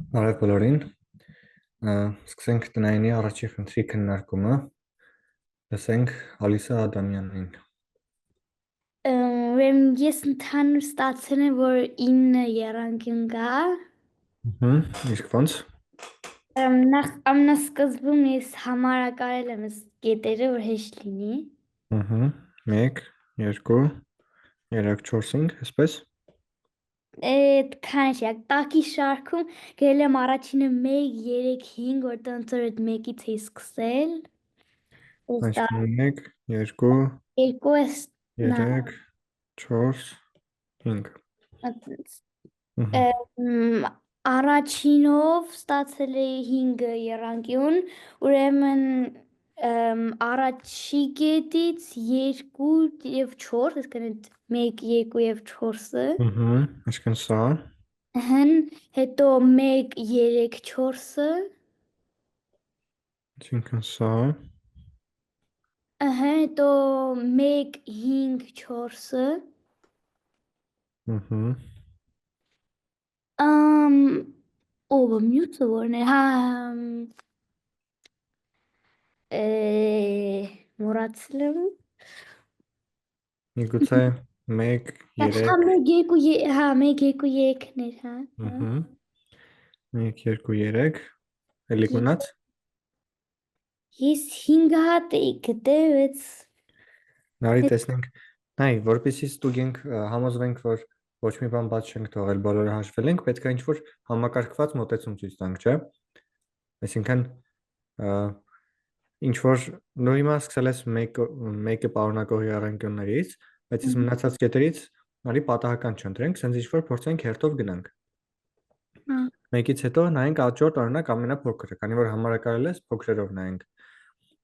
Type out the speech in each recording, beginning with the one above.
Բարև բոլորին։ Սկսենք տնայինի առաջի խնդրի քննարկումը։ Լսենք Ալիսա Ադամյանին։ Ես ընդհանուր ստացել եմ, որ 9 եռանկյուն կա։ Իսկ ո՞նց։ Նախ ամենասկզբում ես համարակարել եմ այս կետերը, որ հեշտ լինի։ 1, 2, 3, 4, 5, այսպես։ Այդ քանշյակ տակի շարքում գրել եմ առաջինը 1, 3, 5, որտեղ ոնց որ այդ 1-ից էի սկսել։ Այս Այսինքն 1, 2, երկու էս 3, 4, 5։ Առաջինով ստացել էի 5 եռանկյուն, ուրեմն առաջի կետից 2 և 4, այսինքն այդ 1, 2 և 4-ը, Այսինքն սա, հետո 1, 3, 4-ը, այսինքն սա, հետո 1, 5, 4-ը, ով մյուսը որն է, մոռացել եմ։ միգուցե 1, Հա 3, 1, 2, 1, 2, 3-ներ, հա։ 1, 2, 3, էլի գնաց։ Ես 5 հատ էի գտել, Նարի տեսնենք, նայ, որպեսզի ստուգենք, համոզվենք, որ ոչ մի բան բաց չենք թողել, բոլորը հաշվել ենք, պետք է ինչ-որ համակարգված մոտեցում ցույց տանք, չէ՞։ Այսինքն, ինչ-որ նույն հիմա սկսել ես մեկը պարունակող եռանկյուններից, բայց ես մնացած կետերից նարի պատահական չընտրենք, սենց ինչ-որ փորձենք հերթով գնանք։ Մեկից հետո նայենք աճորդ օրինակ ամենափոքրը, քանի որ համարակարել ես, փոքրերով նայենք։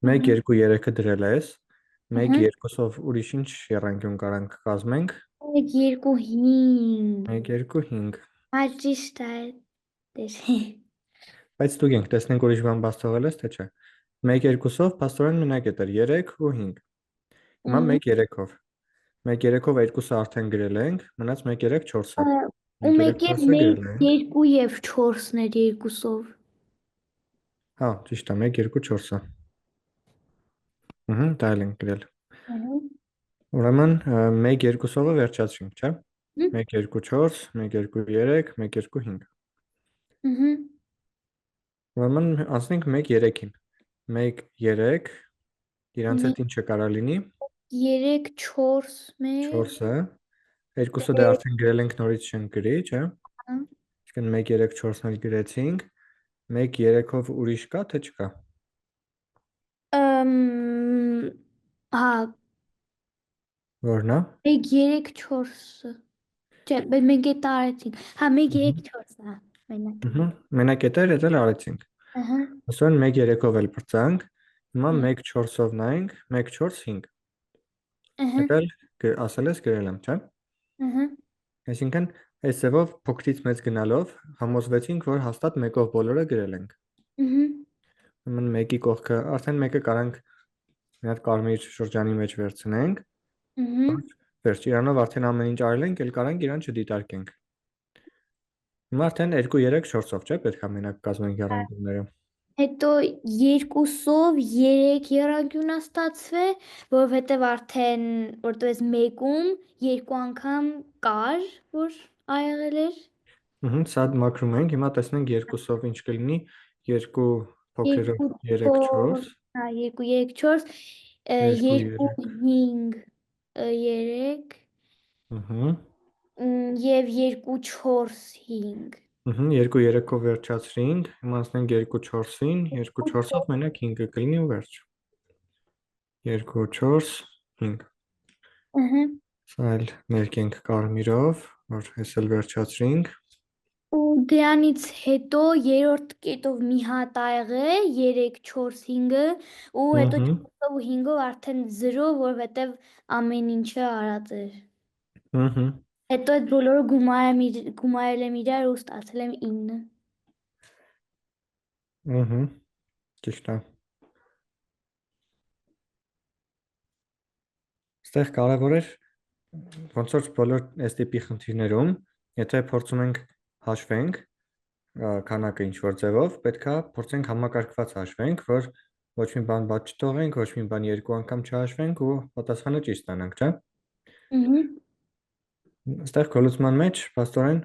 1, 2, 3-ը դրել ես, 1, 2-ով ուրիշ ինչ եռանկյուն կարանք կազմենք։ 1, 2, 5։ 1, 2, 5։ Հա ճիշտ է դեր։ Բայց ստուգենք, տեսնենք ուրիշ բան բաց թողել ես, թե չէ։ 1, 2-ով փաստորեն մենակ է դեր 3 ու 5։ Հիմա 1, 3-ով։ 1, 3-ով 2-ը արդեն գրել ենք, մնաց 1, 3, 4-ը։ Ու 1, 3, մեկ է 4-ը 1, գրել ենք։ 2 և 4-ներ երկուսով։ Հա, ճիշտ է, 1, 2, 4-ը։ Դա էլ ենք գրել։ Ուրեմն 1, 2-ով վերջացրինք, չէ՞։ 1, 2, 4, 1, 2, 3, 1, 2, 5։ Ուրեմն անցնենք 1, 3-ին։ 1, 3, իրանց հետ ինչը կարա լինի։ 3, 4 մեր։ 4-ը, 2-ը դե արդեն գրել ենք, նորից չենք գրի, չէ՞։ Այսինքն 1, 3, 4-ն էլ գրեցինք։ 1, 3-ով ուրիշ կա, թե չկա։ Հա, Որն է։ 1, 3, 4-ը։ Չէ, մենք էդ արեցինք։ Հա, 1, 3, 4-ը, հա, մենակ։ Մենակ էտեր էլ արեցինք։ Ասեն 1, 3-ով էլ բրծանք։ Հիմա 1, 4-ով նայենք, 1, 4, 5։ Դա էլ ասել ես գրել եմ, չէ՞։ Այսինքն այս ձևով փոքրից մեծ գնալով համոզվեցինք, որ հաստատ 1-ով բոլորը գրել ենք։ Ուրեմն 1-ի կողքը արդեն 1-ը կարանք մի հատ կարմիր շրջանի մեջ վերցնենք։ Վերջ, իրանով արդեն ամեն ինչ արել ենք, էլ կարանք իրան չդիտարկենք։ Հիմա արդեն 2, 3, 4-ով, չէ՞, պետք է մենակ կազմենք եռանկյունները։ Հետո 2-ով 3 եռանկյուն է ստացվել, որովհետև արդեն որտեղ ես 1-ում 2 անգամ կար, որ աղել էր։ Սա մաքրում ենք, հիմա տեսնենք 2-ով ինչ կլինի, 2 փոքրերով 2, 3, 4, հա, 2, 3, 4, 2, 2, 3, 5, 3, ըհը, և 2, 4, 5։ 2, 3-ով վերջացրինք, հիմա անցնենք 2, 4-ին, 2, 4-ով մենակ 5-ը կլինի ու վերջ։ 2, 4, 5։ Սա էլ ներկենք կարմիրով, որ ես էլ վերջացրինք։ Ու դրանից հետո երրորդ կետով մի հատ ա եղել 3, 4, 5-ը ու հետո 4-ով ու 5-ով արդեն 0, որովհետև ամեն ինչը արած էր։ Հետո այդ բոլորը գումարել եմ իրար ու ստացել եմ 9։ Ճիշտ է։ Այստեղ կարևոր էր ոնց որ բոլոր այս տիպի խնդիրներում, եթե փորձում ենք հաշվենք, քանակը ինչ որ ձևով, պետք է փորձենք համակարգված հաշվենք, որ ոչ մի բան բաց չթողենք, ոչ մի բան երկու անգամ չհաշվենք ու պատասխանը ճիշտ ստանանք, չէ՞։ Այստեղ քոլուցման մեջ փաստորեն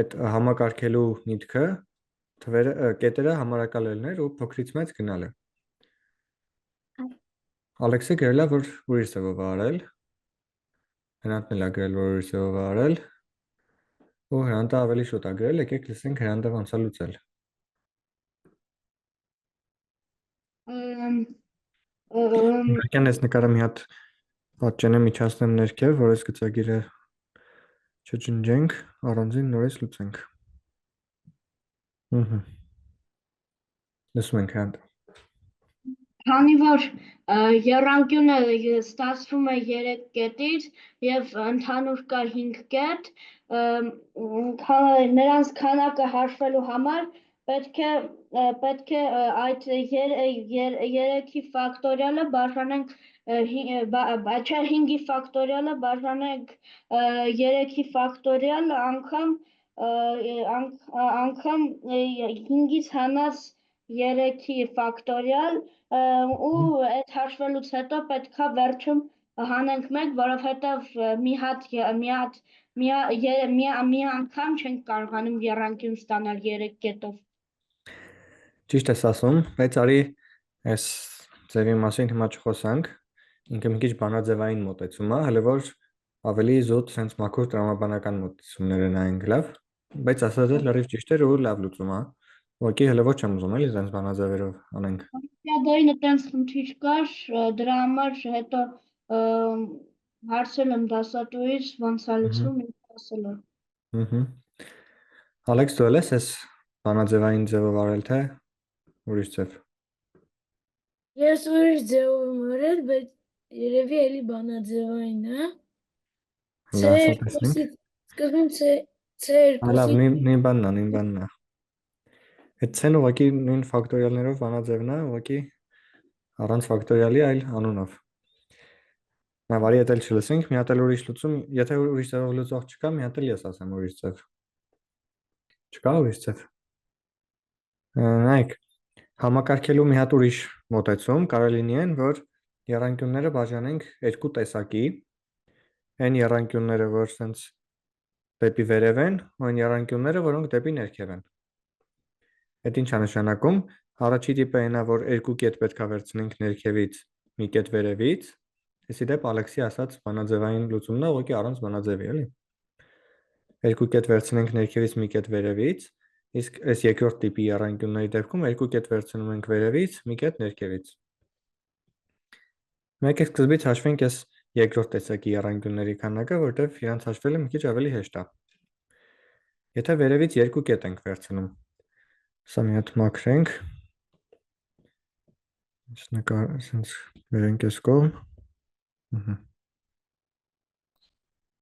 այդ համակարգելու միտքը թվերը կետերը համարակալելներ ու փոքրից մեծ գնալը։ Ալեքսը գրել է, որ ուրիշ ձևով արել։ Հրանտն էլ է գրել, որ ուրիշ ձևով արել։ Ու Հրանտը ավելի շուտ է գրել, եկեք լսենք Հրանտը ոնց է լուծել։ Ինքնական ես նկարը մի հատ պատճենը միջացնեմ ներքև, որ այս գծագիրը չջնջենք, առանձին նորից լուծենք։ Լսում ենք Հրանտը։ Քանի որ եռանկյունը ստացվում է 3 կետից եւ ընդհանուր կա 5 կետ, նրանց քանակը հաշվելու համար պետք է այդ 3-ի ֆակտորիալը բաժանենք 5-ի ֆակտորիալը բաժանենք 3-ի ֆակտորիալ անգամ 5-ից հանած 3-ի ֆակտորիալ ու այդ հաշվելուց հետո պետքա վերջում հանենք 1, որովհետև մի անգամ չենք կարողանում եռանկյուն ստանալ 3 կետով։ Ճիշտ ես ասում, բայց արի այս ձևի մասին հիմա չխոսանք, ինքը մի քիչ բանաձևային մոտեցում է, հələ որ ավելի զուտ sense մաքուր տրամաբանական մոտեցումները նայենք, լավ, բայց ասած էլ լրիվ ճիշտ էր ու լավ լուծում է։ Ուղղակի հələ ոչ եմ ուզում էլի sense բանաձևերով անենք։ Դային այտենց խնդիր կար, դրա համար հետո հարցել եմ դասատուից, ոնց է լուծվում, ինքը ասել է։ Ալեքս, դու ես այս բանաձևային ձևով արել թե ուրիշ ձև։ Ես ուրիշ ձևով եմ արել, բայց երևի էլի բանաձևային է։ Սկզբում C2-ից լավ, նույն բանն է։ Այդ C-ն ուղղակի նույն ֆակտորիալներով բանաձևն է, ուղղակի առանց ֆակտորիալի, այլ անունով։ Նավարի հետ էլ չլսենք, մի հատ էլ ուրիշ լուծում, եթե ուրիշ ձևով լուծող չկա, մի հատ էլ ես ասեմ ուրիշ ձև։ Չկա ուրիշ ձև։ Նայեք, համակարգելու մի հատ ուրիշ մոտեցում կարող լինի այն, որ եռանկյունները բաժանենք երկու տեսակի, այն եռանկյունները, որ սենց դեպի վերև են, ու այն եռանկյունները, որոնք դեպի ներքև են։ Այդ ինչ է նշանակում, առաջի տիպը այն է, որ երկու կետ պետք է վերցնենք ներքևից, մի կետ վերևից, այսի դեպ Ալեքսի ասած բանաձևային լուծումն է, ուղղակի առանց բանաձևի, էլի։ Երկու կետ վերցնենք ներքևից, մի կետ վերևից, իսկ այս երկրորդ տիպի եռանկյունների դեպքում երկու կետ վերցնում ենք վերևից, մի կետ ներքևից։ Մեկ է սկզբից հաշվենք այս երկրորդ տեսակի եռանկյունների քանակը, որտեղ իրանց հաշվելը մի քիչ ավելի հեշտ է։ Եթե վերևից երկու կետ ենք վերցնում, սա մի հատ մաքրենք, սենց վերենք այս կողմ,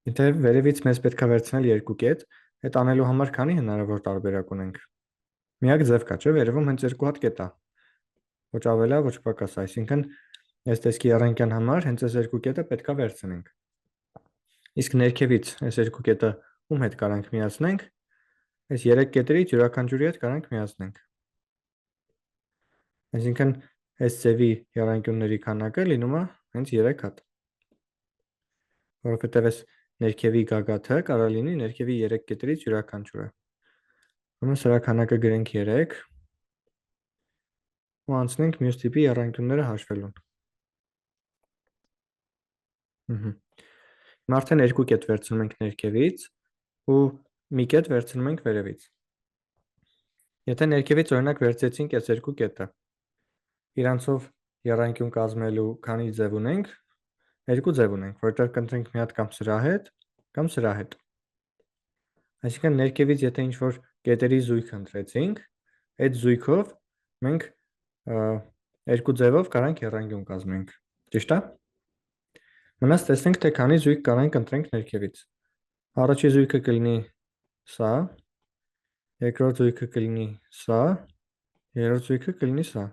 եթե վերևից մեզ պետք է վերցնել երկու կետ, այդ անելու համար քանի հնարավոր տարբերակ ունենք։ Միակ ձև կա, չէ, վերևում հենց երկու հատ կետ է, ոչ ավելա, ոչ պակաս, այսինքն այս տեսքի եռանկյան համար հենց այս երկու կետը պետք է վերցնենք։ Իսկ ներքևից այս երկու կետը ում հետ կարանք միացնենք, այս 3 կետերից յուրաքանչյուրի հետ կարանք միացնենք։ Այսինքն այս ձևի եռանկյունների քանակը լինում է հենց 3 հատ։ Որովհետև այս ներքևի գագաթը կարող լինի ներքևի 3 կետերից յուրաքանչյուրը։ Ուրեմն սրա քանակը գրենք 3 ու անցնենք մյուս տիպի եռանկյունները հաշվելուն։ Արդեն երկու կետ վերցնում ենք ներքևից ու մի կետ վերցնում ենք վերևից։ Եթե ներքևից օրինակ վերցեցինք այս երկու կետը, իրանցով եռանկյուն կազմելու քանի ձև ունենք, երկու ձև ունենք, որտեղ կընտրենք մի հատ կամ սրա հետ, կամ սրա հետ։ Այսինքն ներքևից եթե ինչ-որ կետերի զույգ ընտրեցինք, այդ զույգով մենք երկու ձևով կարանք եռանկյուն կազմենք, ճիշտ է։ Մնաց տեսնենք, թե քանի զույգ կարանք ընտրենք ներքևից։ Առաջի զույգը կլինի սա, երկրորդ զույգը կլինի սա, երրորդ զույգը կլինի սա։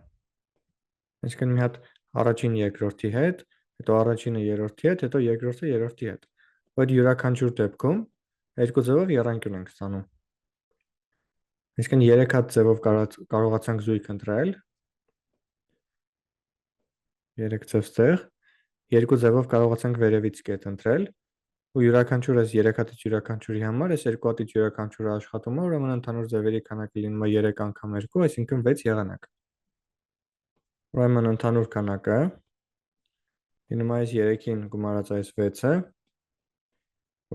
Այսինքն մի հատ առաջին երկրորդի հետ, հետո առաջինը երրորդի հետ, հետո երկրորդը երրորդի հետ։ Այդ յուրաքանչյուր դեպքում երկու ձևով եռանկյուն ենք ստանում։ Այսինքն 3 հատ ձևով կարողացանք զույգ ընտրել։ 3 ձև ստեղ, 2 ձևով կարողացանք վերևից կետ ընտրել, ու յուրաքանչյուր այս 3 հատից յուրաքանչյուրի համար այս 2 հատից յուրաքանչյուրը աշխատում է, ուրեմն ընդհանուր ձևերի քանակը լինում է 3 անգամ 2, այսինքն 6 եղանակ։ Ուրեմն ընդհանուր քանակը լինում է այս 3-ին գումարած այս 6-ը,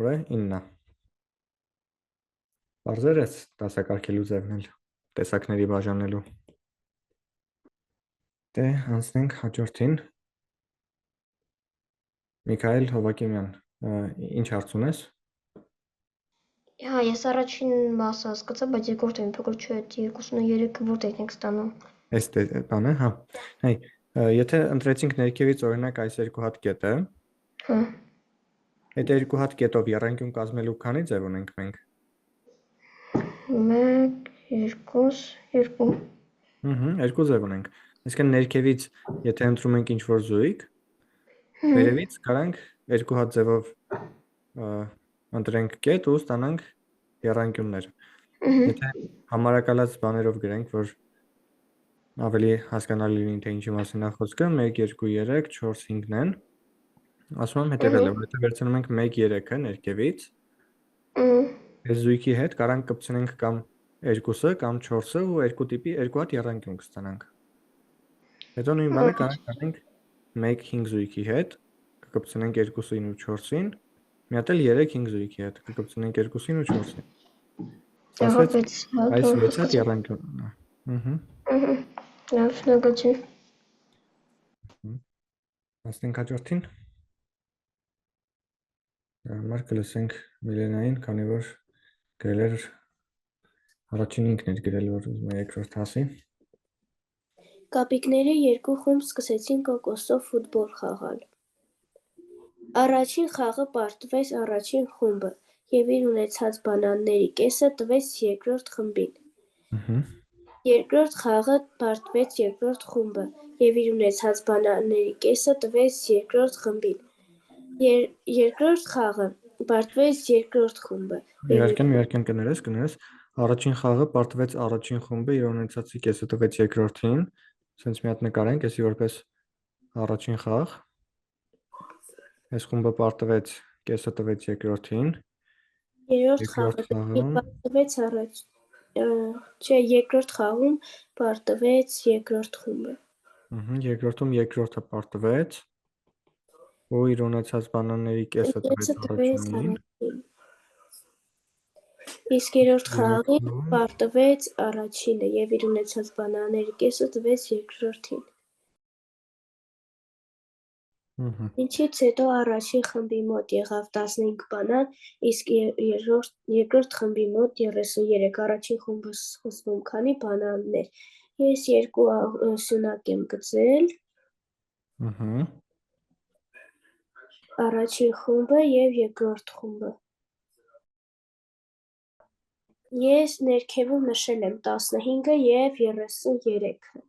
որը 9 է։ Պարզեր ես դասակարգելու ձևն էլ, տեսակների բաժանելու։ Դե անցնենք հաջորդին։ Միքայել Հովակիմյան, ինչ հարց ունես։ Հա, ես առաջին մասը հասկացա, բայց երկրորդը իմ փոքր չէ, այդ 23-ը որտեղ ենք ստանում։ Այս բանը, հա։ Հայ, եթե ընտրեցինք ներքևից օրինակ այս 2 հատ կետը, Հա, այդ 2 հատ կետով եռանկյուն կազմելու քանի ձև ունենք մենք։ 1, 2, 2։ 2 ձև ունենք։ Այսինքն ներքևից, եթե ընտրում ենք ինչ-որ զույգ, վերևից կարանք 2 հատ ձևով ընտրենք կետ ու ստանանք եռանկյուններ։ Եթե համարակալած բաներով գրենք, որ ավելի հասկանալի լինի, թե ինչի մասին է խոսքը, 1, 2, 3, 4, 5-ն են, ասում եմ հետևելը, որ եթե վերցնում ենք 1, 3-ը ներքևից, այս զույգի հետ կարանք կպցնենք կամ 2-ը կամ 4-ը ու 2 տիպի 2 հատ եռանկյուն կստանանք։ Հետո նույն բանը կարանք անենք 1-5 զույգի հետ, կկպցնենք 2-ին ու 4-ին, մի հատ էլ 3-5 զույգի հետ, կկպցնենք 2-ին ու 4-ին։ Ստացվեց այս 6 հատ եռանկյունն է։ Լավ, շնորհակալություն։ Հասնենք հաջորդին։ Համար կլսենք Միլենային, քանի որ գրել էր առաջին ինքն էր գրել, որ ուզում է երկրորդ հասի։ Կապիկները 2 խումբ սկսեցին կոկոսով ֆուտբոլ խաղալ։ Առաջին խաղը պարտվեց առաջին խումբը և իր ունեցած բանանների կեսը տվեց երկրորդ խմբին։ Երկրորդ խաղը պարտվեց երկրորդ խումբը և իր ունեցած բանանների կեսը տվեց երկրորդ խմբին։ Երկրորդ խաղը պարտվեց երկրորդ խումբը։ Իհարկե կներես, առաջին խաղը պարտվեց առաջին խումբը իր ունեցածի կեսը տվեց երկրորդին, սենց մի հատ նկարենք, էսի որպես առաջին խաղ, այս խումբը պարտվեց կեսը տվեց երկրորդին, երկրորդ խաղում պարտվեց երկրորդ խումբը։ Երկրորդում երկրորդը պարտվեց ու իր ունեցած բանանների կեսը տվեց առաջինին, իսկ երրորդ խաղին պարտվեց առաջինը և իր ունեցած բանանների կեսը տվեց երկրորդին։ Ինչից հետո առաջին խմբի մոտ եղավ 15 բանան, իսկ երկրորդ խմբի մոտ 33, առաջին խումբը սկսվում քանի բանաններ։ Ես 2 սյունակ եմ գծել, առաջին խումբը և երկրորդ խումբը։ Ես ներքևում նշել եմ 15-ը և 33-ը։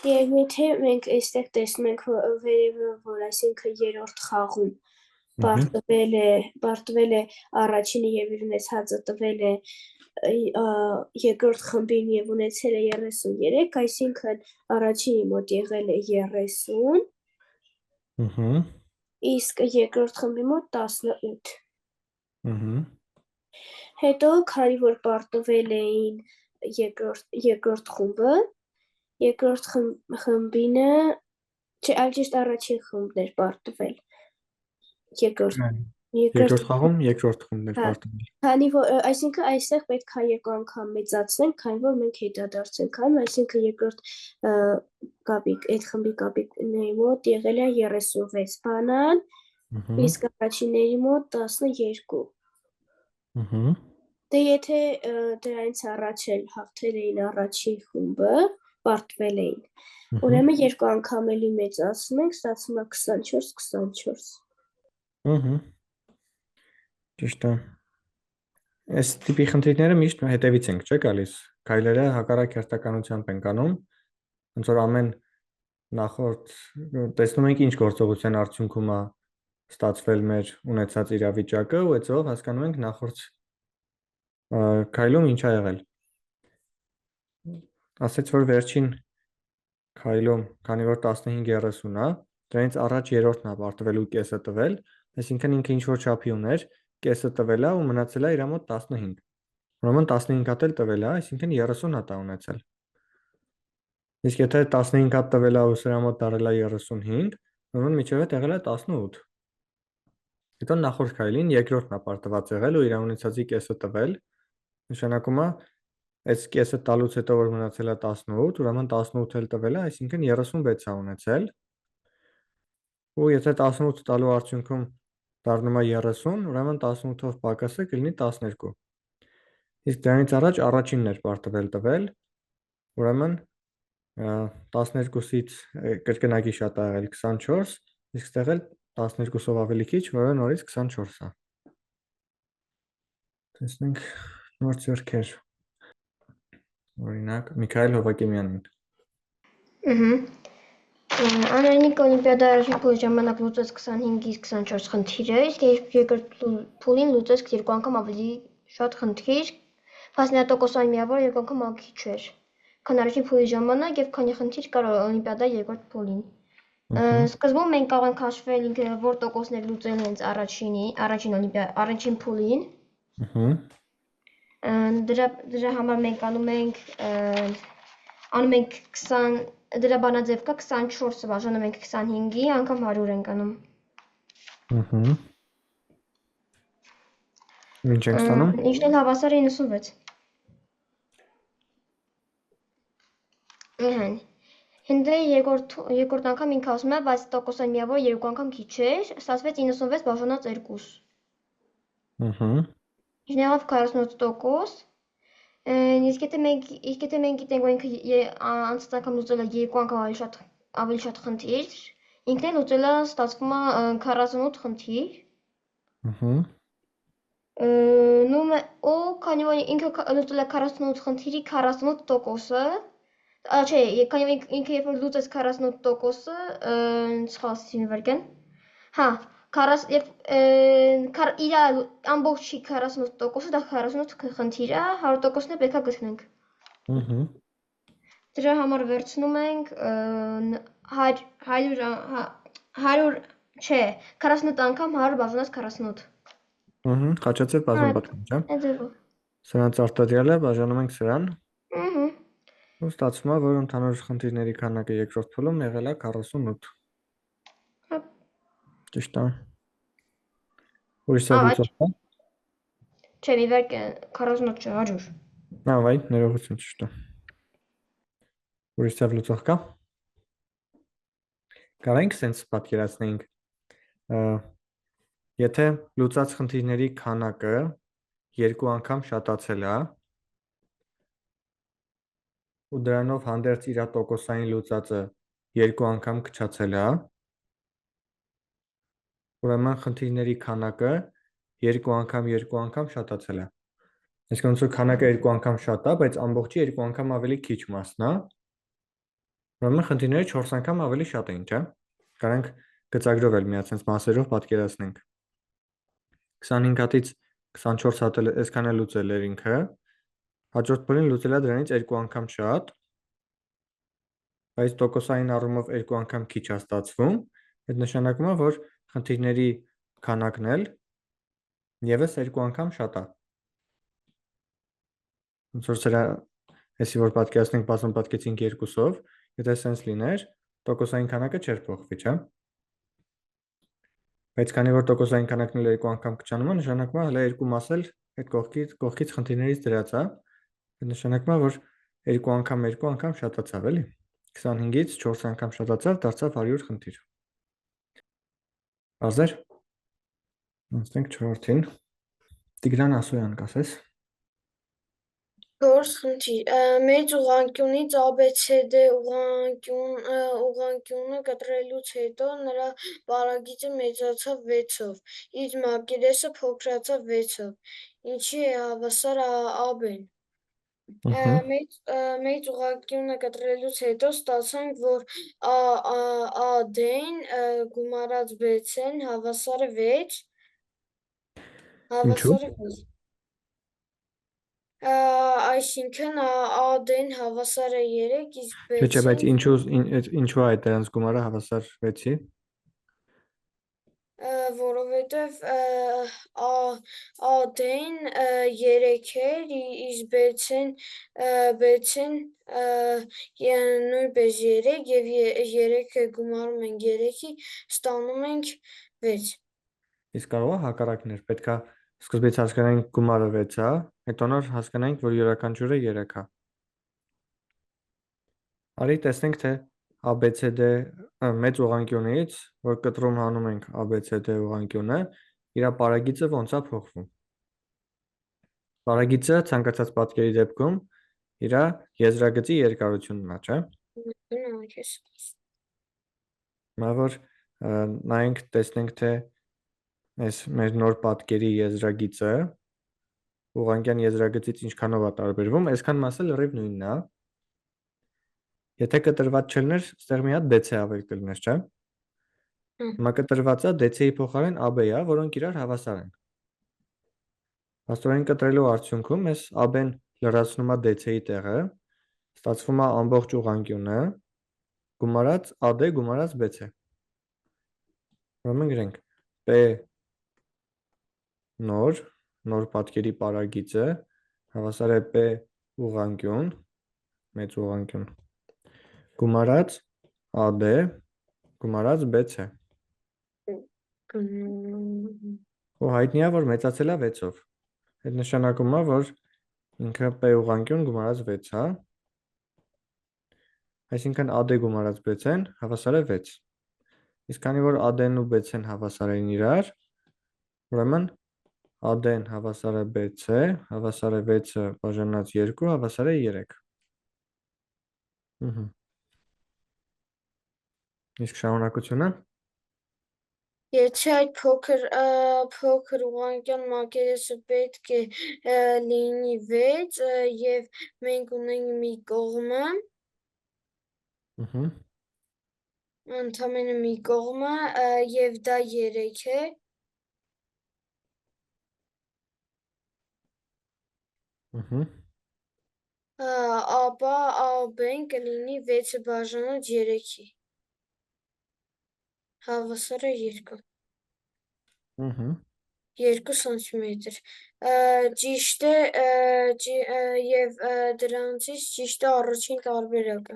Եվ եթե մենք այստեղ տեսնում ենք վերևը, որ այսինքն երրորդ խաղում պարտվել է առաջինը և իր ունեցածը տվել է երկրորդ խմբին և ունեցել է 33, այսինքն առաջինի մոտ եղել է 30, իսկ երկրորդ խմբի մոտ 18։ Հետո, քանի որ պարտվել էին երկրորդ խումբը, երկրորդ խմբինը, չէ, այլ ճիշտ առաջին խումբն էր պարտվել, երկրորդ խաղում երկրորդ խումբն էր պարտվել։ Քանի որ, այսինքն այստեղ պետք է 2 անգամ մեծացնենք, քանի որ մենք հետադարձ ենք անում, այսինքն երկրորդ այդ խմբի կապիկների մոտ եղել է 36 բանան, իսկ առաջինների մոտ 12։ Դե եթե դրանից առաջ էլ հաղթել էին առաջին խումբը, պարտվել էին, ուրեմն 2 անգամ էլի մեծացնենք, ստացվում է 24։ Ճիշտ է։ Այս տիպի խնդիրները միշտ հետևից ենք, չէ՞ գալիս։ Քայլերը հակառակ հերթականությամբ ենք անում, ոնց որ ամեն նախորդ տեսնում ենք ինչ գործողության արդյունքում է ստացվել մեր ունեցած իրավիճակը ու այդով հասկանում ենք նախորդ քայլում ինչ ա եղել։ Ասեց, որ վերջին քայլում, քանի որ 15:30 է, դրանից առաջ երրորդն է պարտվելու կեսը տվել, այսինքն ինքը ինչ որ չափի ուներ, կեսը տվել է ու մնացել է իր մոտ 15։ Ուրեմն 15 հատ էլ տվել է, այսինքն 30 հատ է ունեցել։ Իսկ եթե 15 հատ տվել է ու սրա մոտ դարել է 35, ուրեմն միջև հետ եղել է 18։ Հետո նախորդ քայլին երկրորդն է պարտված եղել ու իր ունեցածի կեսը տվել, նշանակում է այս կեսը տալուց հետո որ մնացել է 18, ուրեմն 18 էլ տվել է, այսինքն 36 է ունեցել։ Ու եթե 18 տալու արդյունքում դառնում է 30, ուրեմն 18-ով պակասը կլինի 12։ Իսկ դրանից առաջ առաջինն էր պարտվել տվել, ուրեմն 12-ից կրկնակի շատ ա եղել 24, իսկ ստեղ էլ 12-ով ավելի քիչ, որը նորից 24 է։ Տեսնենք նոր ձեռքեր։ Օրինակ Միքայել Հովակիմյանին։ Անանիկ օլիմպիադա առաջին փուլի ժամանակ լուծեց 25-ից 24 խնդիրը, իսկ երկրորդ փուլին լուծեց 2 անգամ ավելի շատ խնդիր, փաստինատոկոսային միավոր 2 անգամ ավելի քիչ էր, քան առաջին փուլի ժամանակ եւ քանի խնդիր կար օլիմպիադա երկրորդ փուլին։ Սկզբում մենք կարող ենք հաշվել ինքը որ տոկոսներ լուծել հենց առաջին փուլին։ Դրա համար մենք անում ենք 20 դրա բանաձև կա 24-ը բաժանում ենք 25-ի անգամ 100 ենք անում։ Ինչ ենք ստանում։ Ինչն էլ հավասար է 96։ Հենց երկրորդ անգամ ինքը ասում է, բայց տոկոսային միավոր 2 անգամ քիչ էր, ստացվեց 96 բաժանած 2։ Ինչն եղավ 48%։ Իսկ եթե մենք գիտենք, որ ինքը անցած անգամ լուծել է 2 անգամ ավելի շատ խնդիր, ինքն էլ լուծել է, ստացվում է 48 խնդիր։ Ու քանի որ ինքը լուծել է 48 խնդիրի 48%-ը, չէ, քանի որ ինքը երբ որ լուծեց 48%-ը, սխալացի մի վարքյան։ Իր ամբողջի 48%-ը դա 48 խնդիր է, 100%-ն է պետք է գտնենք։ Դրա համար վերցնում ենք 48 անգամ 100 բաժանած 48։ Խաչաձև բաժան պատկանում, չէ՞։ Սրանց արտադրյալը բաժանում ենք սրան։ Ու ստացվում է, որ ընդհանուր խնդիրների քանակը երկրորդ փուլում եղել է 48։ Ճիշտ է։ Ուրիշ սև լուծող կա։ Չէ, մի վարք 48 չէ, 100։ Վայ, ներողություն, ճիշտ է։ Ուրիշ սև լուծող կա։ Կարող ենք սենց պատկերացնենք, եթե լուծած խնդիրների քանակը 2 անգամ շատացել է, ու դրանով հանդերձ իր տոկոսային լուծածը 2 անգամ քչացել է, ուրեմն խնդիրների քանակը 2 անգամ շատացել է։ Այսինքն ոնց որ քանակը 2 անգամ շատ է, բայց ամբողջի 2 անգամ ավելի քիչ մասն է, ուրեմն խնդիրները 4 անգամ ավելի շատ են, չէ՞։ Կարող ենք գծագրով էլ միած sense մասերով պատկերացնենք։ 25 հատից 24 հատը այսքան է լուծել էր ինքը, հաջորդ փուլին լուծել է դրանից 2 անգամ շատ, բայց տոկոսային առումով 2 անգամ քիչ է ստացվում, այդ նշանակում է, որ խնդիրների քանակն էլ եւս 2 անգամ շատ է։ Ոնց որ սրա այսի որ պատկերացնենք բացում պատկեցինք 2-ով, եթե sense լիներ, տոկոսային քանակը չէր փոխվի, չէ՞։ Բայց քանի որ տոկոսային քանակն էլ 2 անգամ քչանում է, նշանակում է հələ 2 մաս էլ այդ կողքից խնդիրներից դրած է։ Այդ նշանակում է, որ 2 անգամ շատացավ, էլի։ 25-ից 4 անգամ շատացավ, դարձավ 100 խնդիր։ Ազեր։ Անցնենք 4-ին։ Տիգրան Ասոյան, կասես։ Գործ խնդիր, մեծ ուղղանկյունից ABCD ուղղանկյունը կտրելուց հետո նրա պարագիծը մեծացավ 6-ով, իր մակերեսը փոքրացավ 6-ով, ինչի է հավասար AB-ն։ Մեծ ուղղանկյունը կտրելուց հետո ստացանք, որ AD-ն գումարած BC-ն հավասար է 6, Ինչու՞։ Այսինքն AD-ն հավասար է 3, իսկ Չէ, բայց B-ին ինչու է դրանց գումարը հավասար 6-ի։ Որովհետև AD-ն 3 էր, իսկ B-ին նույնպես 3 և 3-ը գումարում ենք 3-ի, ստանում ենք 6։ Իսկ կարող է հակառակներ, պետք է սկզբից հասկանանք գումարը 6 է, հետո նոր հասկանանք, որ յուրաքանչյուրը 3 է։ Արի տեսնենք, թե ABCD մեծ ուղղանկյունից, որ կտրում հանում ենք ABCD ուղղանկյունը, իր պարագիծը ոնց է փոխվում։ Պարագիծը ցանկացած պատկերի դեպքում իր եզրագծի երկարությունն է, չէ՞։ Հիմա որ նայենք, տեսնենք, թե այս մեր նոր պատկերի եզրագիծը ուղղանկյան եզրագծից ինչքանով է տարբերվում, այսքան մասը լրիվ նույնն է։ Եթե կտրված չլներ, ստեղ մի հատ DC ավել կլներ, չէ՞։ Հիմա կտրվածը DC-ի փոխարեն AB-ա, որոնք իրար հավասար են։ Փաստորեն կտրելու արդյունքում այս AB-ն լրացնում է DC-ի տեղը, ստացվում է ամբողջ ուղղանկյունը գումարած AD գումարած BC։ Ուրեմն գրենք P նոր պատկերի պարագիծը հավասար է P ուղղանկյուն, մեծ ուղղանկյուն գումարած AD գումարած BC։ Ու հայտնի է, որ մեծացել է 6-ով։ Այդ նշանակում է, որ ինքը P ուղղանկյուն գումարած 6 է։ Այսինքն AD գումարած BC-ն հավասար է 6։ Իսկ քանի որ AD-ն ու BC-ն հավասար են իրար, ուրեմն AD-ն հավասար է BC, հավասար է 6-ը բաժանած 2, հավասար է 3։ Իսկ շարունակությունը։ Եթե այդ փոքր ուղղանկյան մակերեսը պետք է լինի 6 և մենք ունենք մի կողմը, ընդամենը մի կողմը և դա 3 է, ապա AB-ն կլինի 6-ը բաժանած 3-ի, հավասար է 2։ 2 սանտիմետր։ Ճիշտ է և դրանցից ճիշտ է առաջին տարբերակը։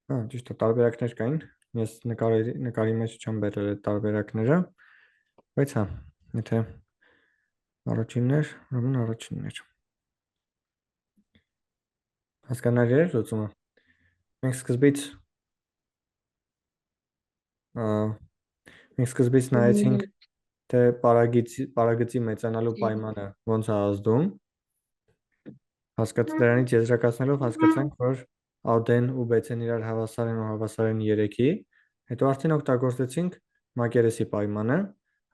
Ճիշտ է, տարբերակներ կային, ես նկարի մեջ չեմ բերել այդ տարբերակները, բայց հա, եթե առաջիններ, ուրեմն առաջիններ։ Հասկանալի էր լուծումը։ Մենք սկզբից նայեցինք, թե պարագծի մեծանալու պայմանը ոնց է ազդում, դրանից եզրակացնելով հասկացանք, որ AD-ն ու BC-ն իրար հավասար են ու հավասար են 3-ի, հետո արդեն օգտագործեցինք մակերեսի պայմանը,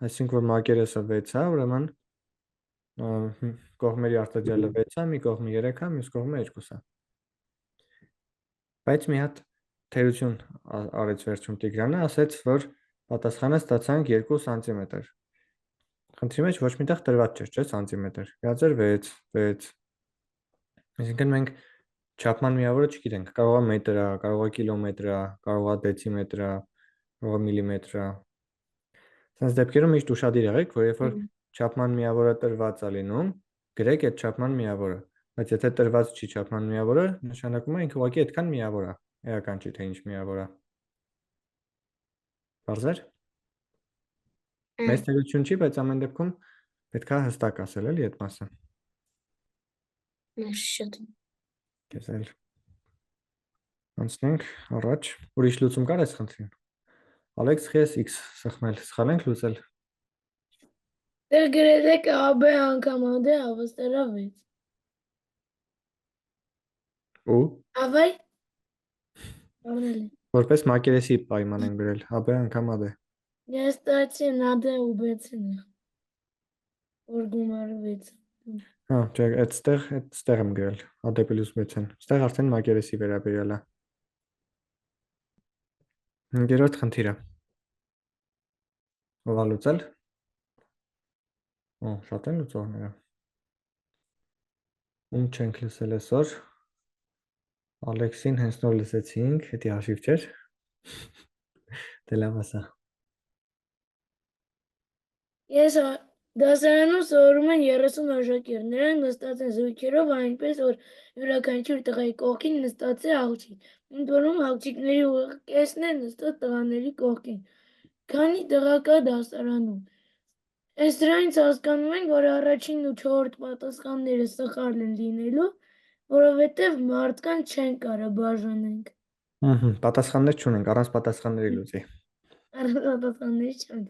այսինքն որ մակերեսը 6 է, ուրեմն կողմերի արտաջալը 6 է, մի կողմը 3 է, մյուս կողմը 2 է։ Բայց մի հատ թերություն արեց վերջում Տիգրանը, ասեց, որ պատասխանը ստացանք 2 սանտիմետր։ Խնդրի մեջ ոչ միտեղ տրված չէ, սանտիմետր։ Գրած էր 6։ Այսինքն մենք չափման միավորը չգիտենք, կարող է մետր է, կարող է կիլոմետր է, կարող է դեցիմետր է, կարող է միլիմետր է։ Սենց դեպքերում միշտ ուշադիր եղեք, որ երբ որ չափման միավորը տրված է լինում, գրեք այդ չափման միավորը, բայց եթե տրված չի չափման միավորը, նշանակում է ինքը ուղղակի այդքան միավոր է, էական չի թե ինչ միավոր է։ Բարձր։ Մեծ թերություն չի, բայց ամեն դեպքում պետք է հստակ ասել էլի այդ մասը։ Շատ։ Կեսել։ Անցնենք առաջ։ Ուրիշ լուծում կար այս խնդրին։ Ալեքս խես X սխմել, սխալ ենք լուծել։ Դեր գրել եք AB անգամ AD հավասար է 6։ Ու Ավայ։ Ավրել է։ որպես մակերեսի պայման են գրել, AB անգամ AD։ Ես ստացի AD ու BC-ն է։ Որ գումարը 6։ Հա, չէ, այդտեղ եմ գրել, AD + BC-ն։ Այդտեղ արդեն մակերեսի վերաբերյալ է։ 5-րդ խնդիրը։ Ով է լուծել։ Շատ են լուծողները։ Ում չենք լսել այսօր։ Ալեքսին հենց նոր լսեցինք, հետի հաշիվ չէր։ Դե լավ ասա։ Ես դասարանում սովորում են 30 աշակերտ, նրանք նստած են զույգերով այնպես, որ յուրաքանչյուր տղայի կողքին նստած է աղջիկ, ընդ որում աղջիկների ուղիղ կեսն է նստած տղաների կողքին, քանի տղա կա դասարանում։ Այս դրանից հասկանում ենք, որ առաջին ու չորրորդ պատասխանները սխալ են լինելու, որովհետև մարդկանց չեն կարող բաժանենք։ Պատասխաններ չունենք, առանց պատասխանների լուծի։ Առանց պատասխանների չեն։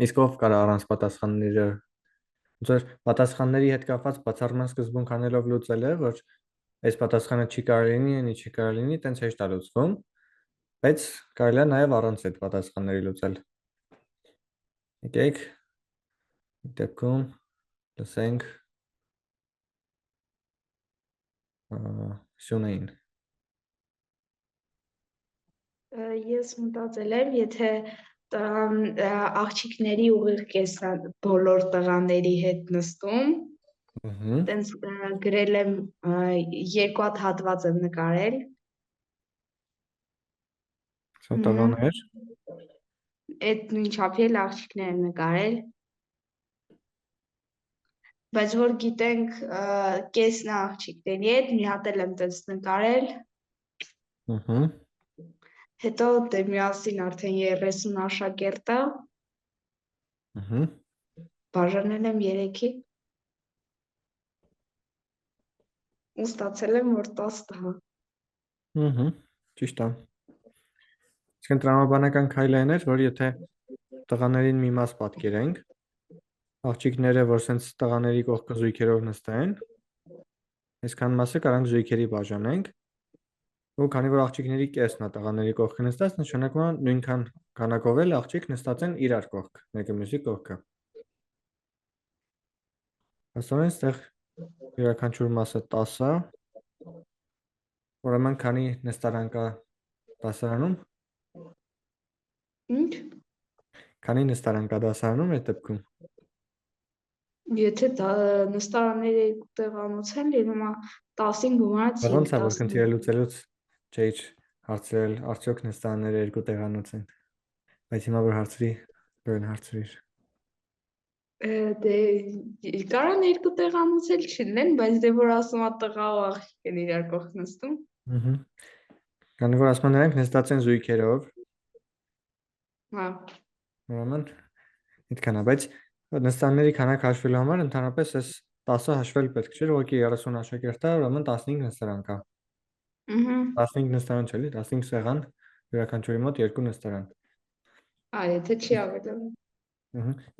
Իսկ ով կարա առանց պատասխանները Ձեր պատասխանների հետ կապված բացառման սկզբունք անելով լուծել է, որ այս պատասխանը չի կարելի լինի, այնի չի կարելի լինի, տենց հեշտ է լուծվում, բայց կարելի է նաև առանց այդ պատասխանների լուծել։ Եկեք, դեպքում լսենք Սյունեին։ Ես մտածել եմ, եթե աղջիկների ուղիղ կեսը բոլոր տղաների հետ նստում, տենց գրել եմ երկու հատ հատված եմ նկարել։ Սա տղաներ։ Այդ նույն չափի էլ աղջիկներ եմ նկարել։ Բայց որ գիտենք կեսն աղջիկների հետ, մի հատ էլ եմ տենց նկարել։ Հետո դե միասին արդեն 30 աշակերտը։ Բաժանել եմ 3-ի։ Ու ստացել եմ, որ 10 տղա։ Ճիշտ է։ Իսկն տրամաբանական քայլը այն էր, որ եթե տղաներին մի մաս պատկերենք, աղջիկները, որ սենց տղաների կողքը զույգերով նստեն, այսքան մասը կարանք զույգերի բաժանենք, ու քանի որ աղջիկների կեսն է տղաների կողքը նստած, նշանակում է նույնքան քանակով էլ աղջիկ նստած են իրար կողք, մեկը մյուսի կողքը։ Աստորեն ստեղ յուրաքանչյուր մասը 10 է, ուրեմն քանի նստարան կա դասարանում։ Ինչ? Քանի նստարան կա դասարանում այդ դեպքում։ Եթե նստարանները երկու տեղանոց են լինում, 10-ին գումարած 5, Ոնց է որ խնդիրը լուծելուց չէի հարցրել, արդյոք նստարանները երկու տեղանոց են։ Բայց հիմա որ հարցրի, հարցրիր։ Դե կարան երկու տեղանոց էլ չլինեն, բայց դե որ ասում է տղա ու աղջիկ են իրար կողք նստում։ Քանի որ ասում են նրանք նստած են զույգերով։ Հա։ Ուրեմն այդքան է, բայց նստարանների քանակ հաշվելու համար ընդհանրապես այս 10-ը հաշվել պետք չէ, ուղղակի 30 աշակերտ է, ուրեմն 15 նստարան կա։ 15 նստարան չէ, 15 սեղան, յուրաքանչյուրի մոտ 2 նստարան։ Եթե չի ավելանում։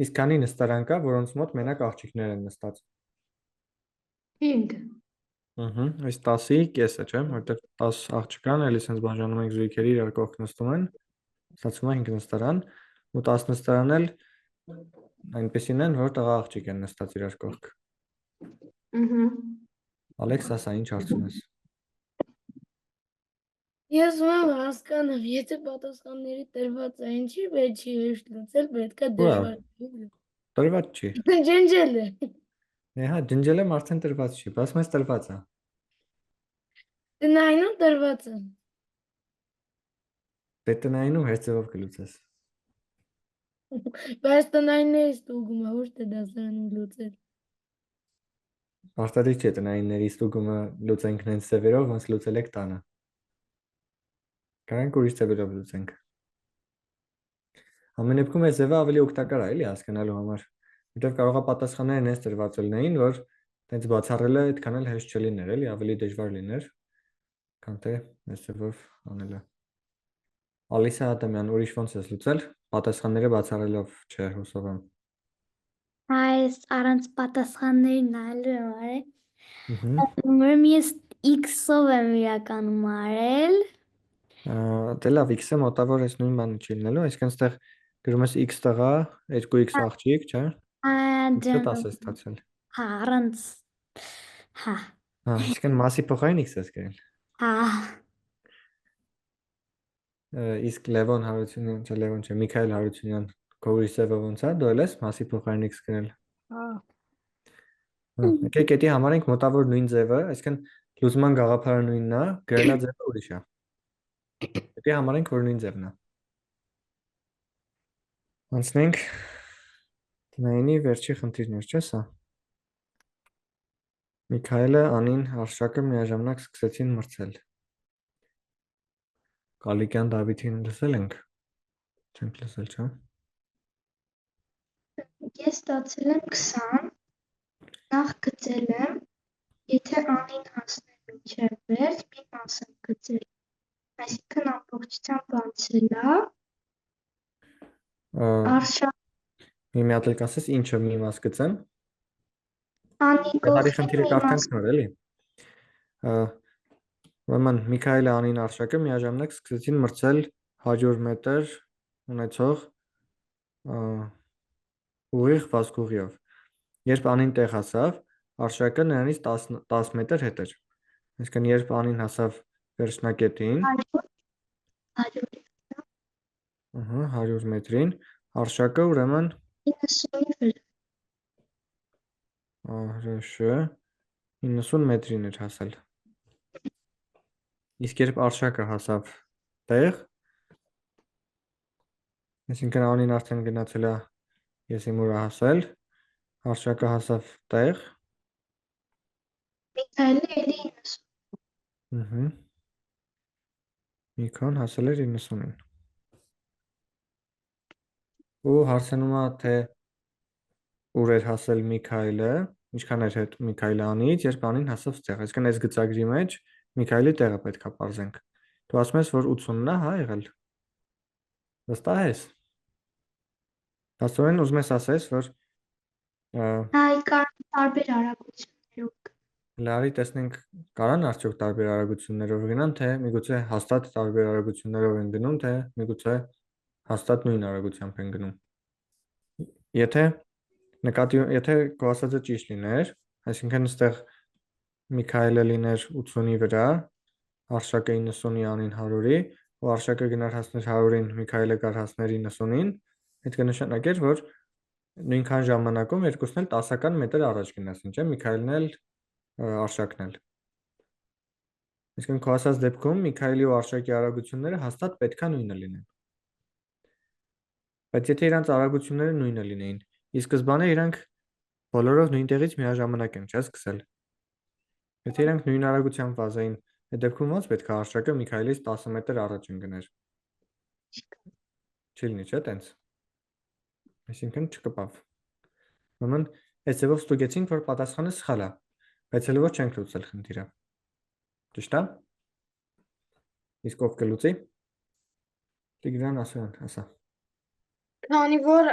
Իսկ քանի նստարան կա, որոնց մոտ մենակ աղջիկներ են նստած։ 5։ Այս 10-ի կեսը, չէ՞, որտեղ 10 աղջկան, էլի սենց բաժանում ենք զույգերի իրար կողք նստում են, ստացվում է 5 նստարան, ու 10 նստարան էլ այնպեսին են, որ տղա աղջիկ են նստած իրար կողք։ Ալեքս, ասա, ինչ հարցում ես։ Ես ում հասկանում, եթե պատասխանների տրված է, ինչի պետք չի հեշտ լուծել, պետք է դժվար։ Տրված չի։ Ջնջել է։ Հա, ջնջել եմ արդեն տրված չի, բայց մեզ տրված է։ Տնայնում տրված է։ Դե տնայնում հերձևով կլուծես։ Բայց տնայինների ստուգումը ոչ թե դասարանում լուծել։ Արտադիր չէ տնայինների ստուգումը լուծենք նենց ձևերով, ոնց լուծել եք տանը։ Կարանք ուրիշ ձևերով լուծենք։ Ամեն դեպքում այս ձևը ավելի օգտակար է, էլի հասկանալու համար, որտեղ կարող է պատասխանները նենց տրված լինեին, որ տենց բացառելը այդքան էլ հեշտ չլիներ, էլի ավելի դժվար լիներ, քան թե այս ձևով անելը։ Ալիսա Ադամյան, ուրիշ ոնց ես լուծել, պատասխանները բացառելով, չէ, հուսով եմ։ Այս առանց պատասխաններին նայելու եմ արել։ Ուրեմն ես X-ով եմ իրականում արել։ Դե լավ, X-ը մոտավոր այս նույն բանը չի լինելու, այսինքն այստեղ գրում ես X տղա, 2X աղջիկ, չէ՞։ X-ը 10 է ստացել։ Հա, առանց։ Հա։ Այսինքն մասի փոխարեն X ես գրել։ Հա։ Իսկ Լևոն Հարությունյան, չէ, Լևոն չէ, Միքայել Հարությունյան քո ուրիշ ձևը ոնց է, դու ես մասի փոխարեն x գրել։ Եկեք էդի համարենք մոտավոր նույն ձևը, այսինքն լուծման գաղափարը նույնն է, գրելա ձևը ուրիշ է։ Էդի համարենք, որ նույն ձևն է։ Անցնենք Տնայինի վերջի խնդիրներ, չէ՞ սա։ Միքայելը, Անին, Արշակը միաժամանակ սկսեցին մրցել։ Կալիկյան Դավիթին լսել ենք։ Չենք լսել, չէ՞։ Ես ստացել եմ 20, նախ գծել եմ, եթե Անին հասներ մինչև վերջ, մի մաս եմ գծել, այսինքն ամբողջությամբ անցելա, Արշակ Մի հատ էլ կասես ինչը մի մաս գծեմ։ Անի Հարի գլխին խնդիրը մի կարդանք մաս, նոր էլի։ Ուրեմն Միքայելը, Անին, Արշակը միաժամանակ սկսեցին մրցել 100 մետր ունեցող ուղիղ վազքուղիով։ Երբ Անին տեղ հասավ, Արշակը նրանից 10 մետր հետ էր։ Այսինքն երբ Անին հասավ վերջնակետին, 100 մետրին, Արշակը ուրեմն 90-ի վրա, ՀՐՇ 90 մետրին էր հասել։ Իսկ երբ Արշակը հասավ տեղ, այսինքն Անին արդեն գնացել է եսիմուրա հասել, Արշակը հասավ տեղ, Միքայելը էլի 90, Միքոն հասել էր 90-ին։ Ու հարցնում է, թե ուր էր հասել Միքայելը, ինչքան էր հետ Միքայելը Անից, երբ Անին հասավ տեղ։ Այսինքն այս գծագրի մեջ Միքայելի տեղը պետք է պարզենք։ Դու ասում ես, որ 80-ն է, հա, եղել։ Վստահ ես։ Աստորեն ուզում ես ասես, որ այ կան տարբեր արագություններով, լարի տեսնենք կարան արդյոք տարբեր արագություններով գնան, թե միգուցե հաստատ տարբեր արագություններով են գնում, թե միգուցե հաստատ նույն արագությամբ են գնում։ Եթե քո ասածը ճիշտ լիներ, այսինքն այստեղ Միքայելը լիներ 80-ի վրա, Արշակը 90-ի, Անին 100-ի, ու Արշակը գնար հասներ 100-ին, Միքայելը գար հասներ 90-ին, այդ կնշանակեր, որ նույնքան ժամանակում երկուսն էլ 10-ական մետր առաջ գնացին, չէ՞, Միքայելն էլ Արշակն էլ։ Այսինքն քո ասած դեպքում Միքայելի ու Արշակի արագությունները հաստատ պետքա նույնը լինեն։ Բայց եթե իրանց արագությունները նույնը լինեին, ի սկզբանե իրանք բոլորով նույն տեղից միաժամանակ են, չէ՞, սկսել։ Եթե իրանք նույն արագությամբ վազեին, այդ դեպքում ոնց պետք է Արշակը Միքայելից 10 մետր առաջ ընկներ։ Չի լինի, չէ՞, տենց։ Այսինքն չկպավ։ Ուրեմն այս ձևով ստուգեցինք, որ պատասխանը սխալ է, բայց հələ ոչ չենք լուծել խնդիրը։ Ճիշտ է։ Իսկ ով կլուծի։ Տիգրան Ասոյան, ասա։ Քանի որ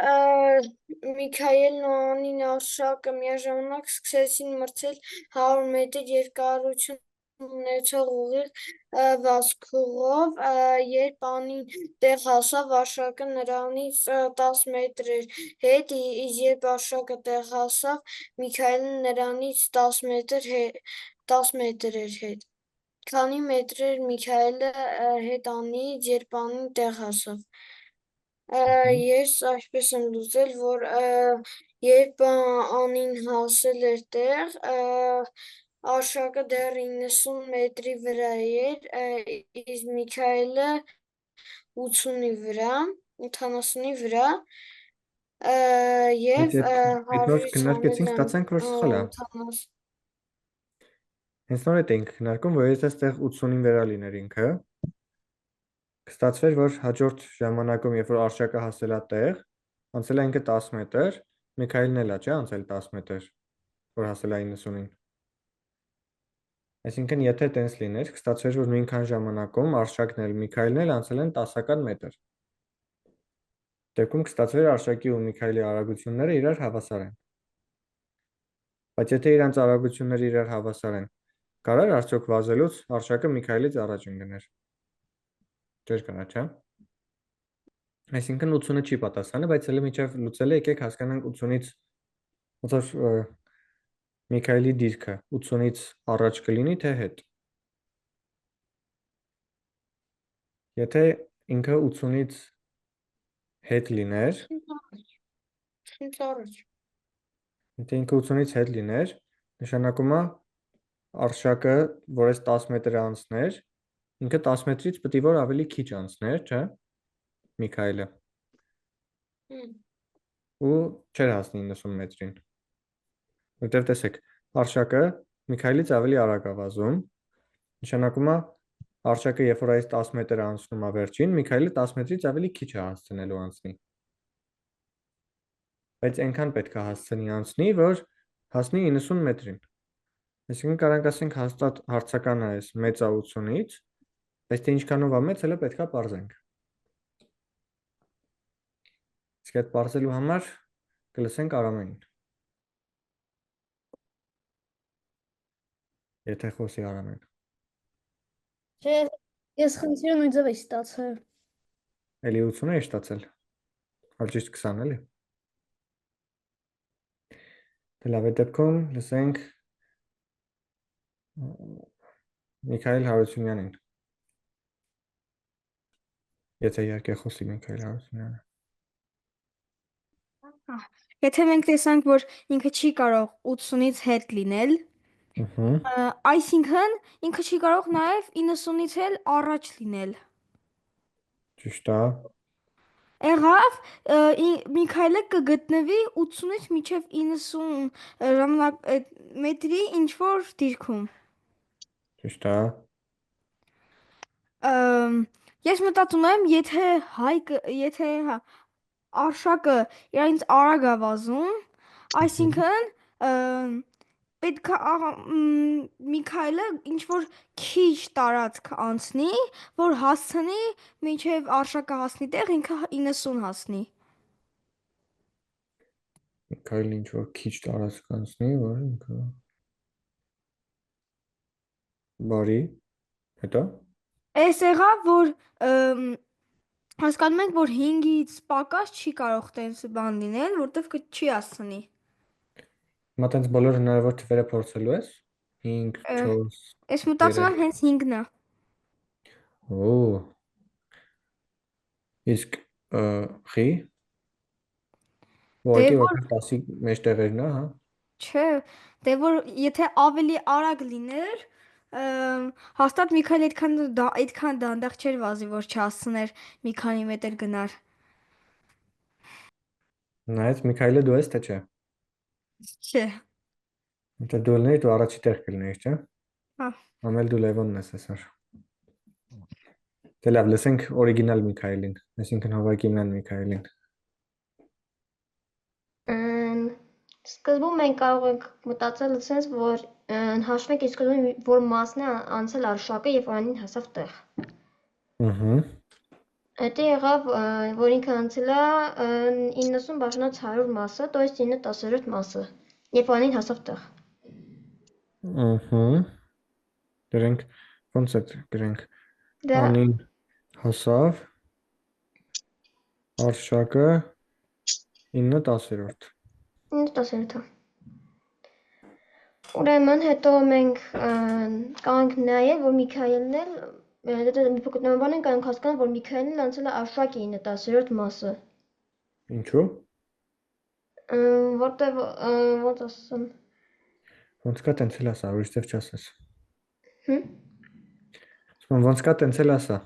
Միքայելն ու Անին Արշակը միաժամանակ սկսեցին մրցել 100 մետր երկարություն ունեցող ուղիղ վազքուղով, երբ Անին տեղ հասավ, Արշակը նրանից 10 մետր էր հետ, իսկ երբ Արշակը տեղ հասավ, Միքայելը նրանից 10 մետր էր հետ։ Քանի մետր էր Միքայելը հետ Անիից, երբ Անին տեղ հասավ։ Ես այսպես եմ լուծել, որ երբ Անին հասել էր տեղ, Արշակը դեռ 90 մետրի վրա էր, իսկ Միքայելը 80-ի վրա, 80-ի վրա, և Այդ նոր քննարկեցինք, ստացանք, որ սխալ է։ 80 Հենց նոր այդ էինք քննարկում, որ եթե այստեղ 80-ին վրա լիներ ինքը, կստացվեր, որ հաջորդ ժամանակում, երբ որ Արշակը հասել է տեղ, անցել է ինքը 10 մետր, Միքայելն էլ է, չէ՞, անցել 10 մետր, որ հասել է 90-ին։ Այսինքն, եթե տենց լիներ, կստացվեր, որ նույնքան ժամանակում Արշակն էլ, Միքայելն էլ անցել են 10-ական մետր։ Դեպքում կստացվեր Արշակի ու Միքայելի արագությունները իրար հավասար են։ Բայց եթե իրանց արագությունները իրար հավասար են, կարար արդյոք վազելուց Արշակը Միքայելից առաջ ընկներ։ Չէր կարա, չէ՞։ Այսինքն 80-ը չի պատասխանը, բայց հələ միջև լուծելը եկեք հասկանանք 80-ից ոնց որ Միքայելի դիրքը 80-ից առաջ կլինի, թե հետ։ Եթե ինքը 80-ից հետ լիներ, Ինձ առաջ։ Եթե ինքը 80-ից հետ լիներ, նշանակում է արշակը, որ այս 10 մետր անցներ, ինքը 10 մետրից պետք է որ ավելի քիչ անցներ, չէ՞, Միքայելը, ու չէր հասնի 90 մետրին, որտեղ տեսեք, արշակը Միքայելից ավելի արագ է վազում, նշանակում է արշակը, երբ որ այս 10 մետր անցնում է վերջին, Միքայելը 10 մետրից ավելի քիչ է հասցնելու անցնի, բայց այնքան պետք է հասցնի անցնի, որ հասնի 90 մետրին, այսինքն կարանք ասենք հաստատ հարցականը այս մեծ է 80-ից, բայց թե ինչքանով է մեծ, հələ պետք է պարզենք։ Իսկ այդ պարզելու համար կլսենք Արամենին։ Եթե խոսի Արամեն։ Չէ, ես խնդիրը նույն ձև էի ստացել։ Էլի 80 է ստացել։ Հալ ճիշտ 20 էլի։ Դե լավ, այդ դեպքում լսենք Միքայել Հարությունյանին։ Եթե իհարկե խոսի Միքայել Հարությունյանը։ Եթե մենք տեսանք, որ ինքը չի կարող 80-ից հետ լինել, այսինքն ինքը չի կարող նաև 90-ից էլ առաջ լինել։ Ճիշտ է։ Եղավ, Միքայելը կգտնվի 80-ից մինչև 90 մետրի ինչ-որ դիրքում։ Ճիշտ է։ Ես մտածում եմ, եթե արշակը իրենից արագ է վազում, այսինքն պետք է Միքայելը ինչ-որ քիչ տարածք անցնի, որ հասցնի, մինչև արշակը հասնի տեղ, ինքը 90 հասնի։ Միքայելը ինչ-որ քիչ տարածք անցնի, որ ինքը բարի, հետո։ Էս եղավ, որ հասկանում ենք, որ 5-ից պակաս չի կարող տենց բան լինել, որտեվ չի հասցնի։ Հիմա տենց բոլոր հնարավոր թվերը փորձելու ես։ 5, 4։ Ես մտածում եմ հենց 5-ն է։ Օ։ Իսկ խի։ Ուղղակի որ 10-ի մեջտեղերն է, հա։ Չէ, դե որ եթե ավելի արագ լիներ, հաստատ Միքայելը այդքան դանդաղ չէր վազի, որ չհասցներ մի քանի մետր գնար։ Նայած Միքայելը դու ես թե չէ։ Չէ։ Եթե դու լինեիր, դու առաջի տեղ կլիներիր, չէ։ Հա։ Ամել դու Լևոնն ես այսօր։ Դե լավ, լսենք օրիգինալ Միքայելին, այսինքն Հովակիմյան Միքայելին։ Սկզբում մենք կարող ենք մտածել ասենց, որ հաշվենք իսկ որ մասն է անցել արշակը եւ անին հասավ տեղ։ Հետո եղավ, որ ինքը անցել է 90 բաժանած 100 մասը, то есть 9/10 մասը, եւ անին հասավ տեղ։ Դրանք ոնց է գրենք։ Անին հասավ արշակը 9/10։ 9/10։ Ուրեմն հետո մենք կարող նայել, որ Միքայելն էլ մի փոքր նմանաբար ենք հասկանալ, որ Միքայելն անցել է արշակի 9/10 մասը։ Ինչու՞։ Որտեվ ոնց ասեմ։ Ոնց կա տենցել ասա, ուրիշ ձև չասես։ Ոնց կա տենցել ասա։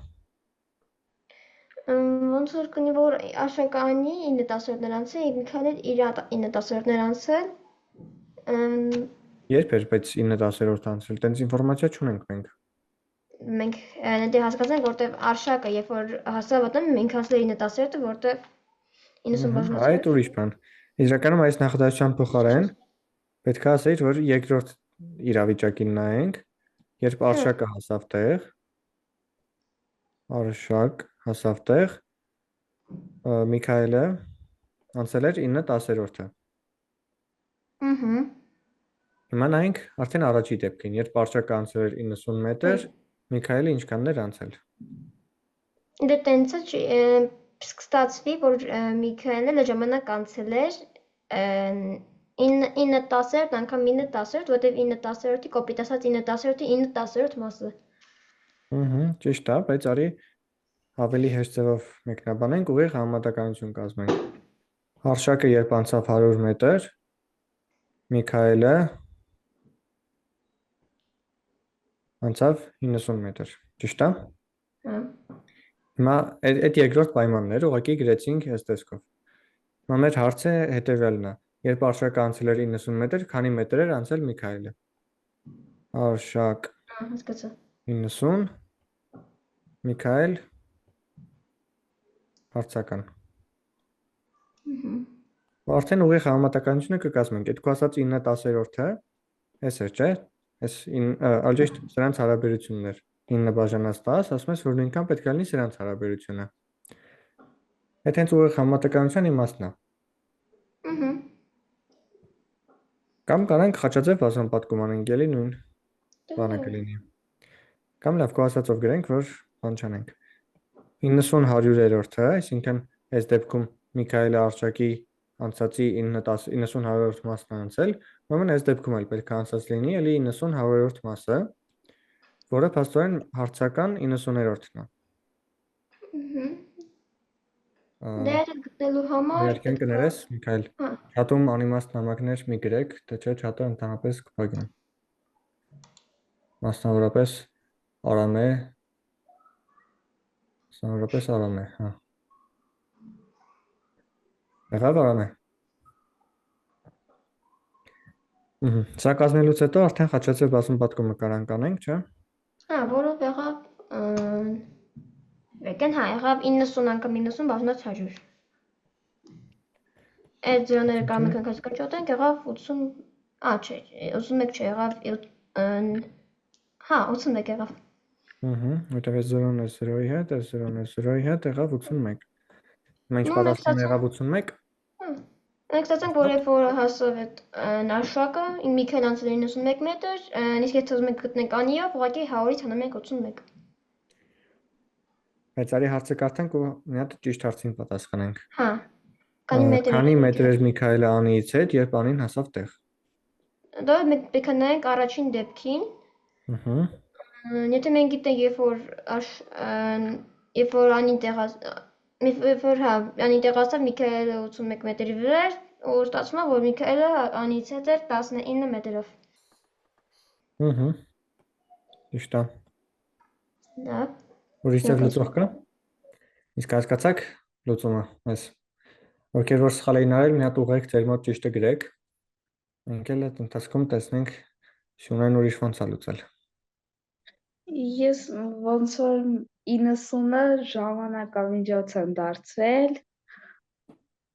Ոնց որ կնի որ արշականի 9/10 անցել, եւ Միքայելը իր 9/10 անցել։ Երբ էր, բայց 9/10 անցել, տենց ինֆորմացիա չունենք մենք։ Մենք դե հասկացանք, որտեվ արշակը, երբ որ հասավ այդտեղ, մենք հասել 9/10, որտեվ 90 բաժանած։ Այդ ուրիշ բան։ Իրականում այս նախադասության փոխարեն պետք է ասեիր, որ երկրորդ իրավիճակին նայենք, երբ արշակը հասավ տեղ, արշակ հասավ տեղ, Միքայելը անցել էր 9/10։ Հիմա նայենք արդեն առաջի դեպքին, երբ արշակը անցել էր 90 մետր, Միքայելը ինչքանն էր անցել։ Դե տենց է ստացվի, որ Միքայելը ժամանակ անցել էր 9/10 անգամ 9/10, որտեվ 9/10-ի կոպիտ ասած 9/10-ի 9/10 մասը։ Ճիշտ է, բայց արի ավելի հեշտ ձևով մեկնաբանենք, ուղիղ համեմատականություն կազմենք։ Արշակը երբ անցավ 100 մետր, Միքայելը անցավ 90 մետր, ճիշտ է։ Հիմա այդ երկրորդ պայմանները ուղղակի գրեցինք այս տեսքով։ Հիմա մեր հարցը հետևյալն է. երբ արշակը անցել էր 90 մետր, քանի մետր էր անցել Միքայելը։ Արշակ 90, Միքայել հարցական։ Արդեն ուղիղ համեմատականությունը կկազմենք։ Այդ քո ասած 9/10-ը, էս էր, չէ՞։ Էս ալջեշտ սրանց հարաբերություններ 9 բաժանած 10, ասում ես, որ նույնքան պետք է լինի սրանց հարաբերությունը։ Այդ հենց ուղիղ համեմատականության իմաստն է։ Կամ կանենք խաչաձև բազմապատկում անենք, էլի նույն բանը կլինի։ Կամ լավ քո ասածով գրենք, որ բան չանենք։ 90/100-ը, այսինքն այս դեպքում Միքայելը արշակի անցածի 90/100 մասն անցել, ուրեմն այս դեպքում էլ պետք է անցած լինի էլի 90/100 մասը, որը փաստորեն հարցական 90-րդն է։ Դե այդ գտնելու համար Երկեն կներես, Միքայել, չաթում անիմաստ նամակներ մի գրեք, թե չէ չաթը ընդհանրապես կփակեմ։ Մասնավորապես Արամե, հա։ Եղավ Արամե։ Սա կազմելուց հետո արդեն խաչաձև բազմապատկումը կարանք անենք, չէ՞։ Հա, որով եղավ եկեն, հա, եղավ 90 անգամ 90 բաժանած 100։ Այդ զրոները կամ եկան կնչոտենք, եղավ 80, չէ, 81 չէ, եղավ, հա, 81 եղավ։ Որտեղ այս 0-ն է 0-ի հետ, այս 0-ն է 0-ի հետ, եղավ 81։ Մենք պատասխանը եղավ 81։ Մենք ստացանք, որ երբ որ հասավ այդ արշակը, Միքայել անցել է 91 մետր, իսկ եթե ուզում ենք գտնենք անիով, ուղղակի 100-ից հանում ենք 81։ Բայց արի հարցը կարդանք ու մի հատ ճիշտ հարցին պատասխանենք։ Հա։ Քանի մետր էր Միքայելը անիից հետ, երբ անին հասավ տեղ։ Դա մենք պետք է նայենք առաջին դեպքին։ Եթե մենք գիտենք, երբ որ անին տեղացավ Միքայելը 81 մետրի վրա էր, ու ստացվում է, որ Միքայելը անից հետ էր 19 մետրով։ Ճիշտ է։ Դա։ Ուրիշ ձև լուծող կա։ Իսկ հասկացաք լուծումը այս։ Ովքեր որ սխալ էին արել, մի հատ ուղղեք ձեր մոտ ճիշտը գրեք։ Մենք էլ այդ ընթացքում տեսնենք Սյունեն ուրիշ ոնց է լուծել։ Ես ոնց որ 90-ը ժամանակամիջոց եմ դարձրել,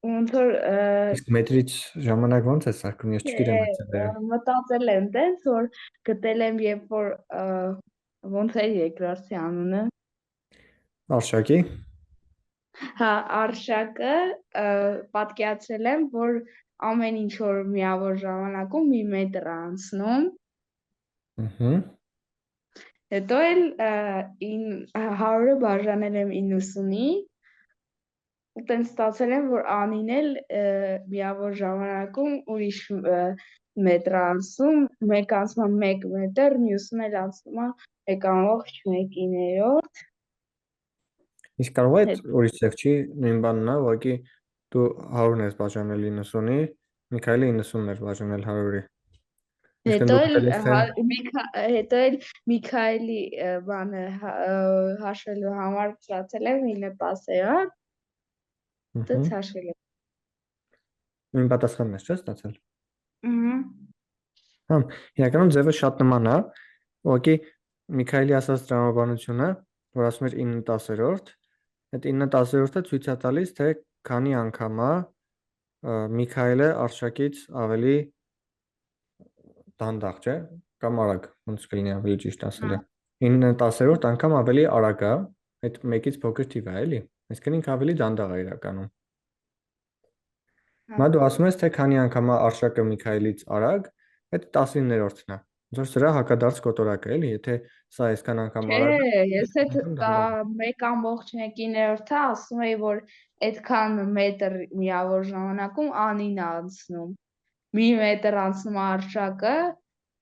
ոնց որ Իսկ մետրից ժամանակ ոնց է սարքում, ես չգիտեմ այդ ձևերը։ մտածել եմ տենց, որ գտել եմ, երբ որ ոնց է երկրորդի անունը։ Արշակի։ Հա, արշակը պատկերացրել եմ, որ ամեն ինչ որ միավոր ժամանակում մի մետր անցնում։ Հետո էլ 100-ը բաժանել եմ 90-ի, ու տենց ստացել եմ, որ անին էլ միավոր ժամանակում ուրիշ մետր անցնում, մեկ անցնում 1 մետր, մյուսն էլ անցնում 1/1/9։ Իսկ կարող է ուրիշ ձև չի, նույն բանն է, ուղղակի դու 100-ն ես բաժանել 90-ի, Միքայելը 90-ն էր բաժանել 100-ի։ Հետո էլ Միքայելի բանը հաշվելու համար ստացել եմ 9/10-ը, դից հաշվել եմ։ Նույն պատասխանն ես, չէ՞ ստացել։ Հա, իրականում ձևը շատ նման է, ուղղակի Միքայելի ասած տրամաբանությունը, որ ասում էր 9/10, այդ 9/10-ը ցույց է տալիս, թե քանի անգամ է Միքայելը արշակից ավելի դանդաղ, չէ՞, կամ արագ, ոնց կլինի ավելի ճիշտ ասելը։ 9/10 անգամ ավելի արագ է, այդ մեկից փոքր թիվ է, էլի։ Այսինքն ինքը ավելի դանդաղ է իրականում։ Հիմա դու ասում ես, թե քանի անգամ է արշակը Միքայելից արագ, այդ 19-րդն է։ Ոնց որ սրա հակադարձ կոտորակը, էլի, եթե սա այսքան անգամ արագ է։ Չէ, ես այդ 1/9-ը ասում էի, որ այդքան մետր միավոր ժամանակում անին անցնում։ Մի մետր անցնում արշակը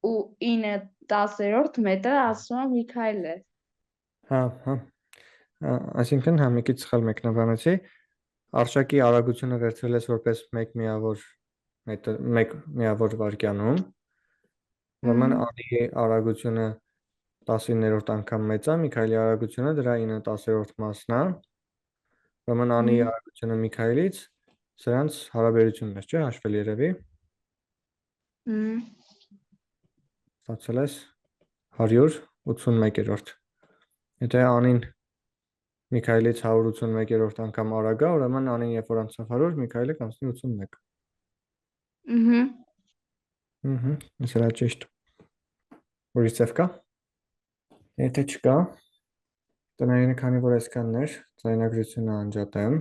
ու 9/10 մետրը անցնում է Միքայելը։ Հա, հա։ Այսինքն հա մեկից սխալ մեկնաբանեցի, արշակի արագությունը վերցրել ես որպես 1 միավոր վայրկյանում, ուրեմն անի արագությունը 19-րդ անգամ մեծ է, Միքայելի արագությունը դրա 9/10 մասն է, ուրեմն անի արագությունը Միքայելից սրանց հարաբերությունն է, չէ՞, հաշվել երևի։ Ստացել ես 181-րդ։ Եթե անին Միքայելից 181-րդ անգամ արագ է, ուրեմն անին երբ որ անցավ 100, Միքայելը կանցնի 81։ Սրա ճիշտ։ Ուրիշ ձև կա։ Եթե չկա, տնայինը քանի որ այսքանն էր, ձայնագրությունը անջատեմ։